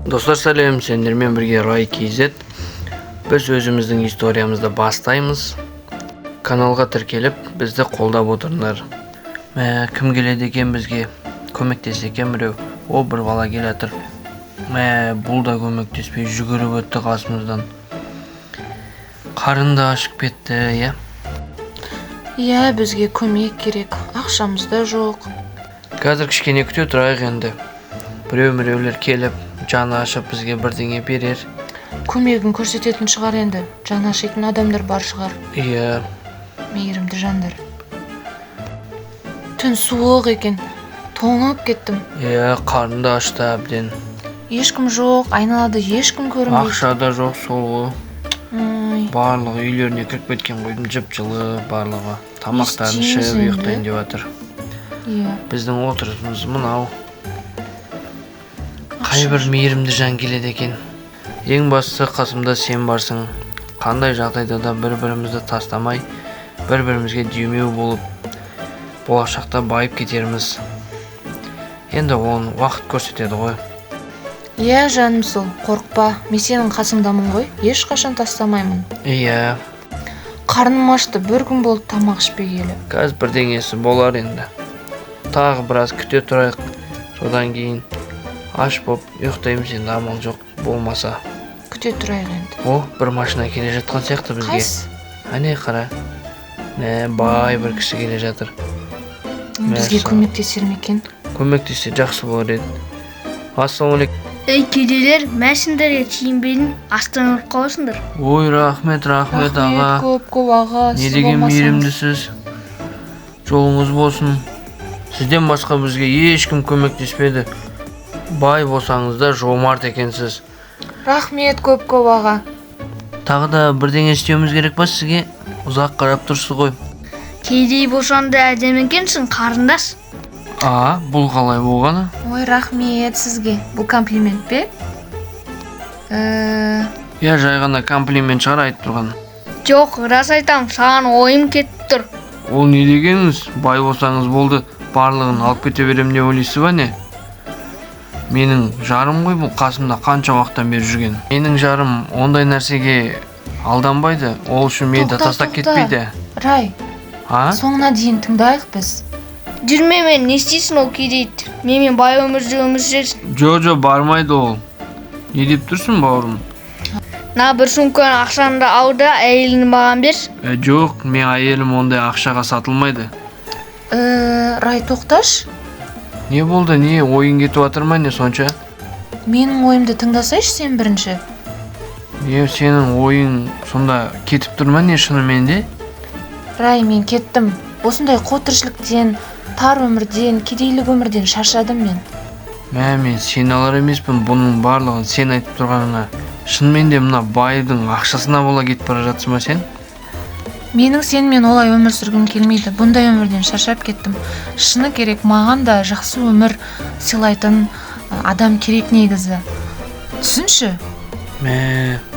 Достар сәлем, сендермен бірге Рай KZ. Біз өзіміздің историямызды бастаймыз. Каналға тіркеліп, бізді қолдап отырыңдар. Кім келеді екен бізге? Көмектесе екен біреу. О, бір бала келатыр. Бұл да көмектеспей жүгіріп өтті қасымыздан. Қарынды ашып кетті, иә? Иә, бізге көмек керек. Ақшамыз да жоқ. Қазір кішкене күте тұрайық енді. Біреулер келіп, жаны ашып бізге бірдеңе берер. Көмегін көрсететін шығар енді. Жаны ашитын адамдар бар шығар. Иә. Мейірімді жандар. Түн суық екен. Тоңып кеттім. Иә, қарынды ашты әбден. Ешкім жоқ, айналада ешкім көрінбейді. Ақша да жоқ сол. Барлығы үйлеріне кіріп кеткен қойдым, жып-жылы барлығы. Тамақтарын ішіп ұйықтайын деп жатыр. Иә. Біздің отырысымыз мынау. Қай бір мейірімді жан келеді екен. Ең бастысы қасымда сен барсың. Қандай жағдайда да бір-бірімізді тастамай, бір-бірімізге дүймеу болып, болашақта байып кетерміз. Енді оны уақыт көрсетеді ғой. Иә, жаным сол, қорықпа. Мен сенің қасыңдамын ғой, ешқашан тастамаймын. Иә. Қарным ашты, бір күн болды тамақ ішпегелі. Қазір бірдеңесі болар енді. Тағы біраз күте тұрайық. Содан кейін аш боп ұйықтаймыз енді, амал жоқ болмаса. Күте тұрайық енді. О, бір машина келе жатқан сияқты бізге. Қайсы? Әне қара. Бай бір кісі келе жатыр. Бізге көмектесер ме екен? Көмектессе жақсы болар еді. Ассалаумағалейкум. Ей кедейлер, мәсіндерге тиінбедім, астан ұрып қаласыңдар. Ой, рахмет аға. Көп аға. Не деген мейірімдісіз. Жолыңыз болсын. Сізден басқа бізге ешкім көмектеспеді. Бай болсаңыз да жомарт екенсіз. Рахмет көп аға. Тағы да бірдеңе істеуіміз керек па сізге? Ұзақ қарап тұрсыз ғой. Кедей болсаң да әдемі екенсің, қарындас. Бұл қалай болғаны? Ой, рахмет сізге. Бұл комплимент бе? Иә, жай ғана комплимент шығар айтып тұрған. Жоқ, рас айтам, саған ойым кетіп тұр. Ол не дегеніңіз? Бай болсаңыз болды, барлығын алып кете берем деп ойлайсыз ба не? Менің жарым ғой бұл, қасымда қанша уақыттан бері жүрген. Менің жарым ондай нәрсеге алданбайды, ол үшін мені тастап кетпейді. Рай, соңына дейін тыңдайық біз. Жүрмемен, не істейсің ол кедейді? Менімен бай өмірде өмір сүресің. Жо, бармайды ол. Не деп тұрсың, бауырым? На, бір сумканы ақшанды алды, әйелін маған бер. Жоқ, мен әйелім ондай ақшаға сатылмайды. Рай, тоқташ. Не болды, не ойын кетіп жатыр ма не сонша? Менің ойымды тыңдасайшы сен бірінші. Не, сенің ойың сонда кетіп тұр ма не шынымен де? Рай, мен кеттім. Осындай қотыршылықтен, тар өмірден, кедейлік өмірден шаршадым мен. Мен сен алар емеспін, бұның барлығын сен айтып тұрғаныңа. Шынымен де мына байдың ақшасына бола кетіп бара жатсың ба сен? Менің сенімен олай өмір сүргім келмейді. Бұндай өмірден шаршап кеттім. Шыны керек, маған да жақсы өмір сыйлайтын адам керек негізі. Түсінші?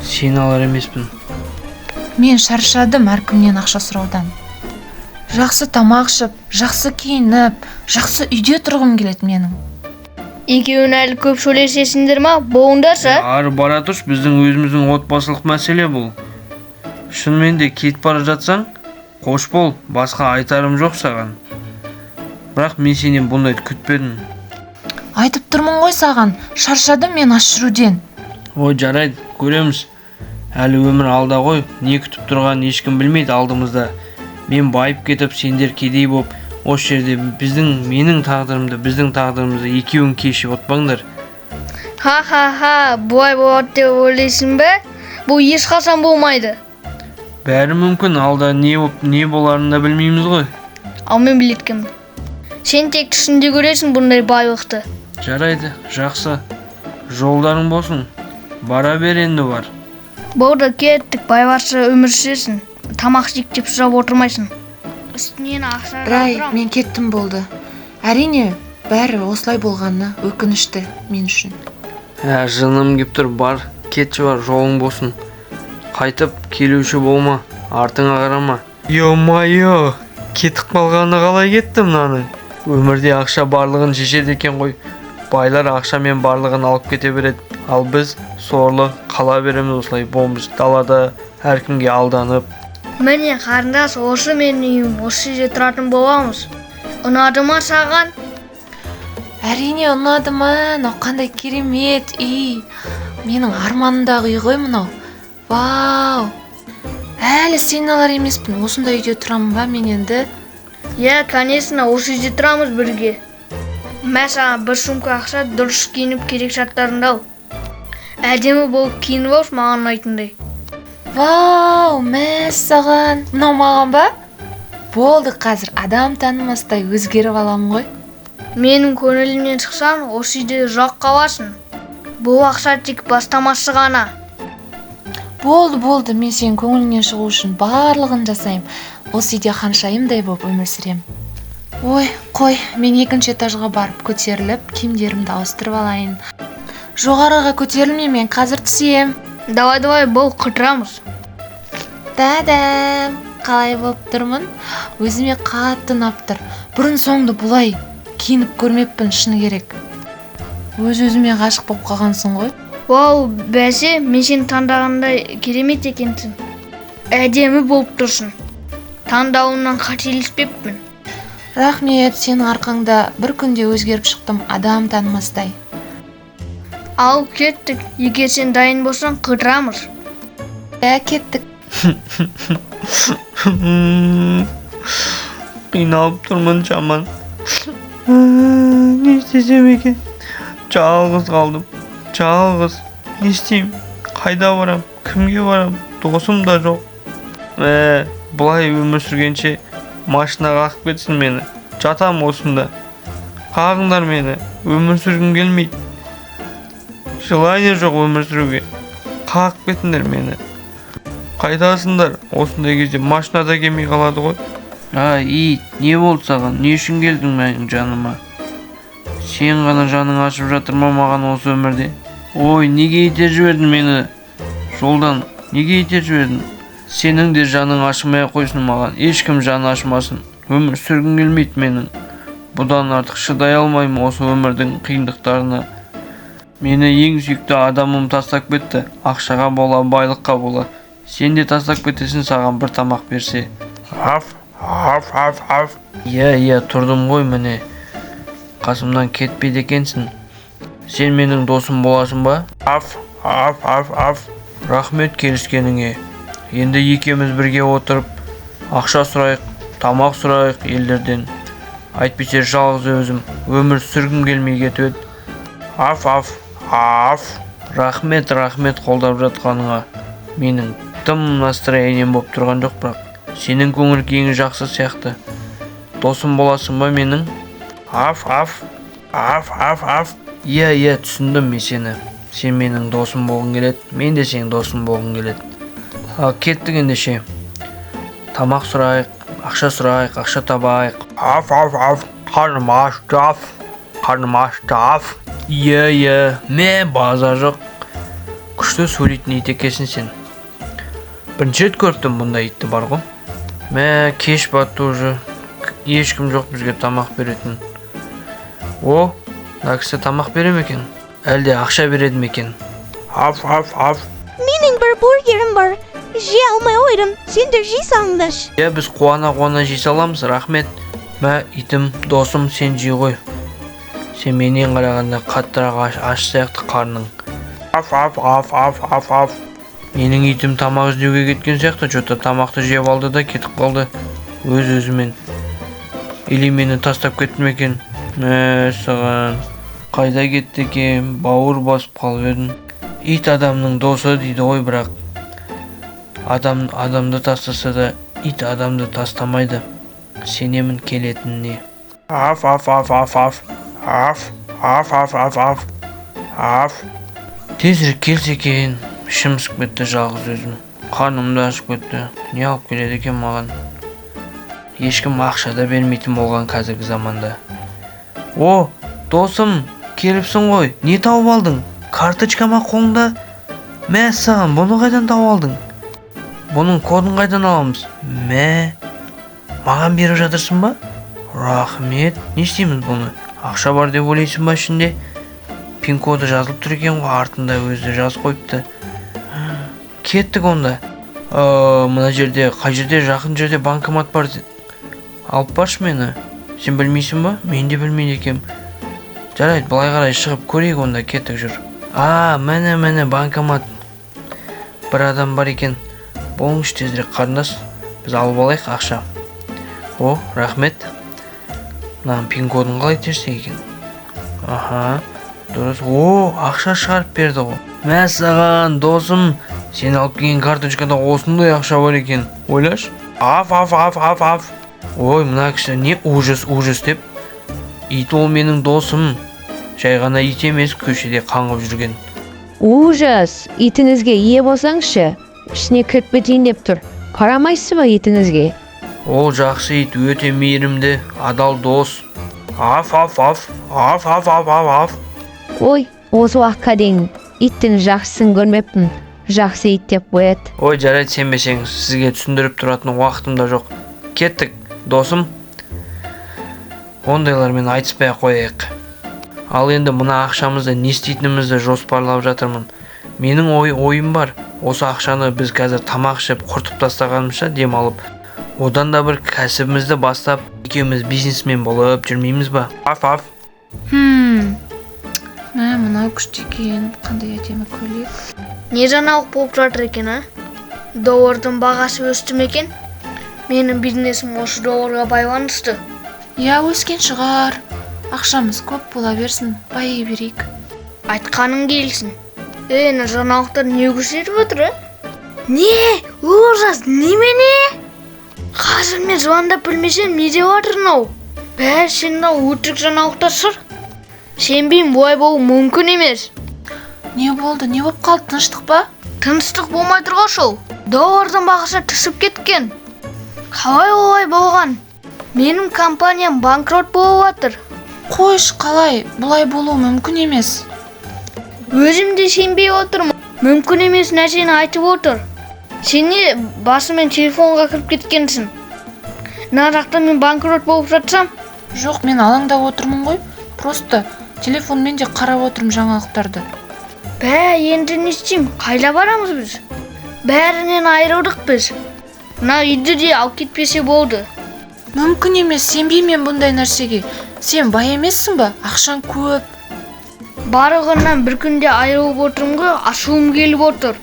Сен алар емеспін. Мен шаршадым әркімнен ақша сұраудан. Жақсы тамақ ішіп, жақсы киініп, жақсы үйде тұрғым келеді менің. Екеуін әлі көп сөйлесесіңдер ма? Болыңдаршы. Ары бара тұрш, біздің өзіміздің отбасылық мәселе бұл. Шынымен де кетіп бара жатсаң, қош бол, басқа айтарым жоқ саған. Бірақ мен сенен бұндайды күтпедім. Айтып тұрмын ғой саған, шаршадым мен аш жүруден. Ой, жарайды, көреміз. Әлі өмір алда ғой, не күтіп тұрған ешкім білмейді алдымызда. Мен байып кетіп, сендер кедей боп, осы жерде менің тағдырымды, біздің тағдырымызды екеуін кешіп отпаңдар. Ха, бұлай болады деп ойлайсың бе? Бұл ешқашан болмайды. Бәрі мүмкін, алда не боларын да білмейміз ғой. Ал мен білеткенмін. Сен тек түсінде көресің бұндай байлықты. Жарайды, жақсы. Жолдарың болсын. Бара бер енді бар. Болды, кеттік, байларша өмір сүресің. Тамақ жейік деп сұрап отырмайсың. Үстінен ақша Рай, мен кеттім болды. Әрине, бәрі осылай болғаны өкінішті мен үшін. Жыным кеп тұр, бар, кетші бар, жолың болсын. Қайтып келуші болма, артыңа қарама. Йо-майо, кетіп қалғаны қалай кетті мынаны? Өмірде ақша барлығын шешеді екен ғой. Байлар ақшамен барлығын алып кете береді. Ал біз сорлы қала береміз осылай болмыш далада әркімге алданып. Міне қарындас, осы менің үйім, осы жерде тұратын боламыз. Ұнады ма саған? Әрине ұнады маған, қандай керемет үй. Менің арманымдағы үй ғой мынау. Вау! Әлі сен алар емеспін, осындай үйде тұрамын ба мен енді? Конечно, осы үйде тұрамыз бірге. Мен саған бір сумка ақша, дұрыс киініп керек заттарыңды ал. Әдемі болып киініп алшы маған ұнайтындай. Вау, мәссаған. Мынау маған ба? Болды, қазір адам танымастай өзгеріп аламын ғой. Менің көңілімнен шықсаң, осы үйде ұзақ қаласың. Бұл ақша тек бастамасы ғана. Болды, мен сен көңіліңнен шығу үшін барлығын жасайым. Осы үйде ханшайымдай болып өмір сүрем. Ой, қой, мен екінші этажға барып көтеріліп, киімдерімді ауыстырып алайын. Жоғарыға көтерілмей, мен қазір түсем. Давай, бұл қыдырамыз. Дәдәм, қалай болып тұрмын? Өзіме қатты ұнап тұр. Бұрын соңды бұлай киініп көрмеппін, шыны керек. Өз-өзіме ғашық болып қалғансың ғой. Вау, бәсе, мен сені таңдағандай керемет екенсің. Әдемі болып тұрсың. Таңдауымнан қателеспеппін. Рахмет, сенің арқаңда бір күнде өзгеріп шықтым, адам танымастай. Ал кеттік, егер сен дайын болсаң қыдырамыз. Кеттік. Қиналып тұрмын жаман. Не істесем екен? Жалғыз қалдым. Жалғыз. Не істеймін? Қайда барам? Кімге барам? Досым да жоқ. Бұлай өмір сүргенше машинаға қағып кетсін мені. Жатам осында. Қағыңдар мені. Өмір сүргім келмейді. Желание жоқ өмір сүруге. Қағып кетіңдер мені. Қайдасыңдар? Осындай кезде машинада келмей қалады ғой. Ит, не болды саған? Не үшін келдің менің жаныма? Сен ғана жаның ашып жатыр ма маған осы өмірде? Ой, неге итер жібердің мені? Жолдан неге итер жібердің? Сенің де жаның ашымай қойсын маған. Ешкім жаны ашымасын. Өмір сүргім келмейді менің. Бұдан артық шыдай алмаймын осы өмірдің қиындықтарына. Мені ең сүйікті адамым тастап кетті. Ақшаға бола, байлыққа бола. Сен де тастап кетесің, саған бір тамақ берсе. Иә, тұрдым ғой міне. Қасымнан кетпейді екенсің. Сен менің досым боласың ба? Рахмет келіскеніңе. Енді екеуміз бірге отырып, ақша сұрайық, тамақ сұрайық елдерден. Айтпесе жалғыз өзім өмір сүргім келмей кетеді. Рахмет қолдап жатқаныңа. Менің тым настроением болып тұрған жоқ, бірақ сенің көңіл күйің жақсы сияқты. Досым боласың ба менің? Иә, түсіндім мен сені. Сен менің досым болғың келеді, мен де сенің досым болғым келеді. Кеттік ендеше. Тамақ сұрайық, ақша сұрайық, ақша табайық. Қарным аш. Иә, мә базар жоқ. Күшті сөйлейтін ит екенсің сен. Бірінші рет көрдім бұндай итті бар ғой. Мә кеш батты уже. Ешкім жоқ бізге тамақ беретін. Мына кісі тамақ берем екен? Әлде ақша береді ме екен? Менің бір бургерім бар. Жей алмай ойдым. Сендер жей салыңдаршы. Иә, біз қуана жей саламыз, рахмет. Мә итім, досым, сен жей ғой. Сен менен қарағанда қаттырақ аш сияқты қарның. Менің итім тамақ іздеуге кеткен сияқты, жота тамақты жеп алды да кетіп қалды. Өз-өзімен. Или мені тастап кетті ме екен? Саған. Қайда кетті екен? Бауыр басып қалып едім. Ит адамның досы дейді ғой, бірақ адамды тастаса да ит адамды тастамайды. Сенемін келетініне. Тезірек келсе екен. Ішім ысып кетті жалғыз өзім. Қарным да ашып кетті. Не алып келеді екен маған? Ешкім ақша да бермейтін болған қазіргі заманда. Досым, келіпсің ғой. Не тауып алдың? Карточка ма қолыңда? Мәссаған, бұны қайдан тауып алдың? Бұның кодын қайдан аламыз? Маған беріп жатырсың ба? Рахмет. Не істейміз бұны? Ақша бар деп ойлайсың ба ішінде? пин коды жазылып тұр екен ғой, артында өзі жазып қойыпты. Кеттік онда. Мына жерде, қай жерде, жақын жерде банкомат бар. Алып баршы мені. Сен білмейсің ба? Мен де білмейді екем. Жарайды, былай қарай шығып көрейік онда, кеттік жүр. Міне банкомат. Бір адам бар екен. Болыңыз тезірек қарындас. Біз алып алайық ақша. Рахмет. Мынаның пин кодын қалай терсек екен? Дұрыс. Ақша шығарып берді ғой. Мә саған, досым. Сен алып келген карточкада осындай ақша бар екен. Ойлаш. Аф. Ой, мына кісі не ужас деп. Ит ол менің досым. Жай ғана ит емес, көшеде қаңғып жүрген. Ужас, итіңізге ие болсаңызшы, ішіне кіріп кетейін деп тұр. Қарамайсыз ба итіңізге? Ол жақсы ит, өте мейірімді, адал дос. Аф. Ой, осы уақытқа дейін иттің жақсысын көрмеппін. Жақсы ит деп қояды. Ой, жарайды, сенбесеңіз, сізге түсіндіріп тұратын уақытым да жоқ. Кеттік, досым. Ондайлармен айтыспай қояйық. Ал енді мына ақшамызды не істейтінімізді жоспарлап жатырмын. Менің ойым бар. Осы ақшаны біз қазір тамақ ішіп құртып тастағанымызша демалып, одан да бір кәсібімізді бастап, екеуміз бизнесмен болып жүрмейміз ба? Аф. Мынау күшті екен, қандай әдемі көйлек. Не жаңалық болып жатыр екен, доллардың бағасы өсті ме екен? Менің бизнесім осы долларға байланысты. Өскен шығар. Ақшамыз көп бола берсін, байи берейік. Айтқаның келсін. Жаңалықтар не көрсетіп отыр? Не? Ужас, немене? Қазір мен звондап білмесем, не деп жатырсың ау? Сен өтірік жаңалықтар сыр. Сенбеймін, бұлай болу мүмкін емес. Не болды? Не болып қалды? Тыныштық па? Тыныштық болмай тұрған шол. Доллардың бағасы түсіп кеткен. Қалай олай болған? Менің компаниям банкрот болып жатыр. Қойш, қалай? Бұлай болу мүмкін емес. Өзім де сенбей отырмын. Мүмкін емес нәрсені айтып отыр. Сен не басымен телефонға кіріп кеткенсің? Нарақта мен банкрот болып жатсам? Жоқ, мен алаңда отырмын ғой. Просто телефонмен де қарап отырмын жаңалықтарды. Енді не істеймін? Қайда барамыз біз? Бәрінен айырылдық біз. Мына үйді де алып кетпесе болды. Мүмкін емес, сенбеймін бұндай нәрсеге. Сен бай емессің ба? Ақшаң көп. Барығынан бір күнде айырылып отырмын ғой, ашуым келіп отыр.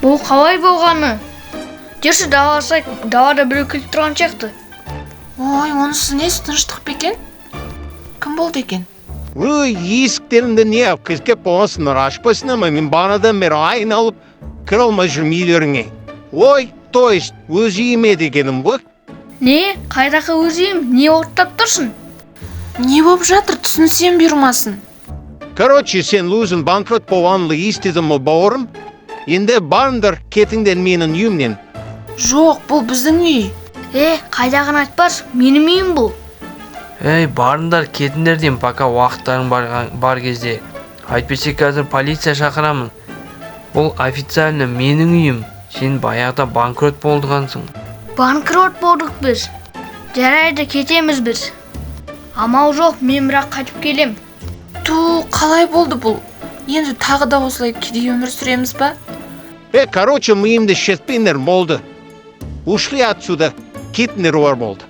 Бұл қалай болғаны? Жүрші даласай, далада біреу келіп тұрған сияқты. Ой, онысы несі, тыныштық па екен? Кім болды екен? Ой, есіктерінде не кілкеп боласыңдар, ашпайсыңдар ма? Мен бағанадан бері айналып кіре алмай жүрмін үйлеріңе. Ой, то есть өз үйіме дегенім ғой. Не? Қайдағы өз үйім? Не оттап тұрсың? Не болып жатыр? Түсінсем бұйырмасын. Короче, сен өзің банкрот болғаныңды естідің ме бауырым? Енді барыңдар, кетіңдер менің үйімнен. Жоқ, бұл біздің үй. Қайдағын айтпас, менің үйім бұл. Барыңдар, кетіңдер деймін, пока уақыттарың бар кезде. Айтпесе қазір полиция шақырамын. Бұл официально менің үйім. Сен баяғыда банкрот болдығансың. Банкрот болдық біз. Жарайды, кетеміз біз. Амал жоқ, мен бірақ қайтып келем. Қалай болды бұл? Енді тағы да осылай кедей өмір сүреміз ба? Короче, миымды шетпеңдер болды. Ушли отсюда, кетіңдер олар болды.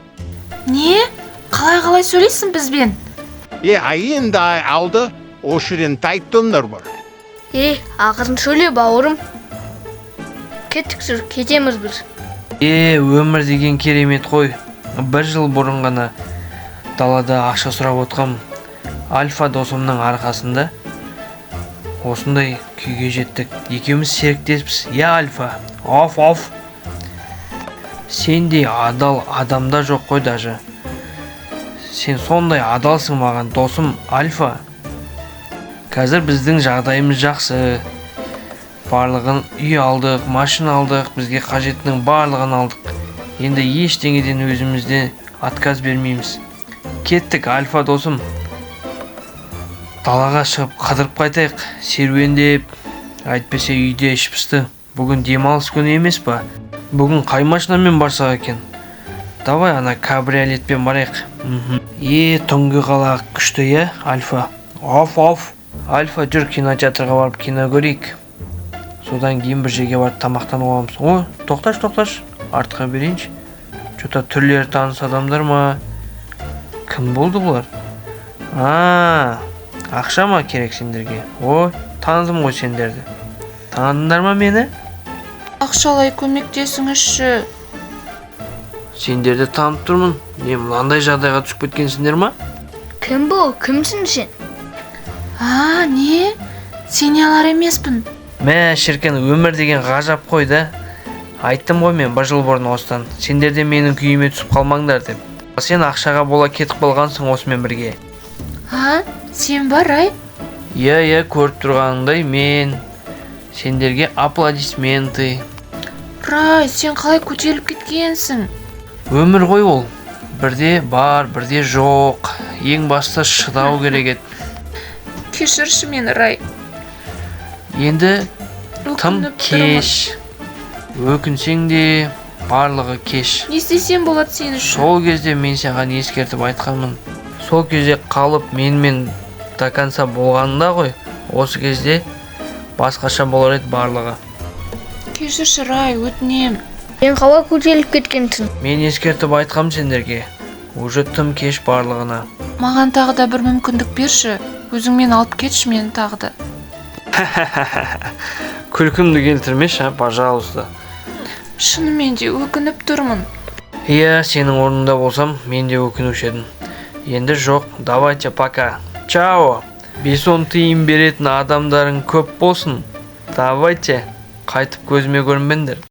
Не? Қалай сөйлейсің бізбен? Енді алды, ошырен тайттыңдар бар. Ақырын сөйле бауырым. Кеттік жүр, кетеміз біз. Өмір деген керемет қой. Бір жыл бұрын ғана далада ақша сұрап отқам. Альфа досымның арқасында осындай күйге жеттік. Екеуміз серіктеспіз. Альфа. Оф. Сендей адал адамда жоқ қой даже. Сен сондай адалсың маған, досым Альфа. Қазір біздің жағдайымыз жақсы. Барлығын үй алдық, машина алдық, бізге қажеттінің барлығын алдық. Енді ештеңеден өзімізде отказ бермейміз. Кеттік, Альфа досым. Далаға шығып қыдырып қайтайық, серуендеп. Айтпесе үйде іш пысты. Бүгін демалыс күні емес па? Бүгін қай машинамен барсақ екен? Давай ана кабриолетпен барайық. Түнгі қала күшті, Альфа. Оф. Альфа, жүр кинотеатрға барып кино көрейік. Содан кейін бір жерге барып тамақтанып аламыз. О, тоқташ, артқа берейінші. Что-то түрлері таныс адамдар ма? Кім болды бұлар? Ақша ма керек сендерге? О, таныдым ғой сендерді. Таныдыңдар ма мені? Ақшалай көмектесіңізші. Сендерді танып тұрмын. Не, мынандай жағдайға түсіп кеткенсіңдер ма? Кім бұл? Кімсің сен? Не? Сені алар емеспін. Мә, шіркін, өмір деген ғажап қой да. Айттым ғой мен бір жыл бұрын осыдан. Сендер де менің күйіме түсіп қалмаңдар деп. Сен ақшаға бола кетіп қалғансың осымен бірге. Сен бар, Рай? Иә, көріп тұрғаныңдай мен. Сендерге аплодисменты. Рай, сен қалай көтеріліп кеткенсің? Өмір ғой ол. Бірде бар, бірде жоқ. Ең басты шыдау керек еді. Кешірші мені, Рай. Енді тым Өкініп тұрмын. кеш. Өкінсең де барлығы кеш. Не істесем болады сен үшін? Сол кезде мен саған ескертіп айтқанмын. Сол кезде қалып менімен до конца болғанында ғой. Осы кезде басқаша болар еді барлығы. Кешірші, Рай, өтінем. Сен қалай көтеріліп кеткенсің? Мен ескертіп айтқам сендерге. Уже тым кеш барлығына. Маған тағы да бір мүмкіндік берші. Өзіңмен алып кетші мені тағы да. Күлкімді келтірмеші, пожалуйста. Шынымен де өкініп тұрмын. Иә, сенің орнында болсам, мен де өкінуші едім. Енді жоқ, давайте пока. Чао. 5-10 тиын беретін адамдарың көп болсын. Давайте. Қайтып көзіме көрінбеңдер.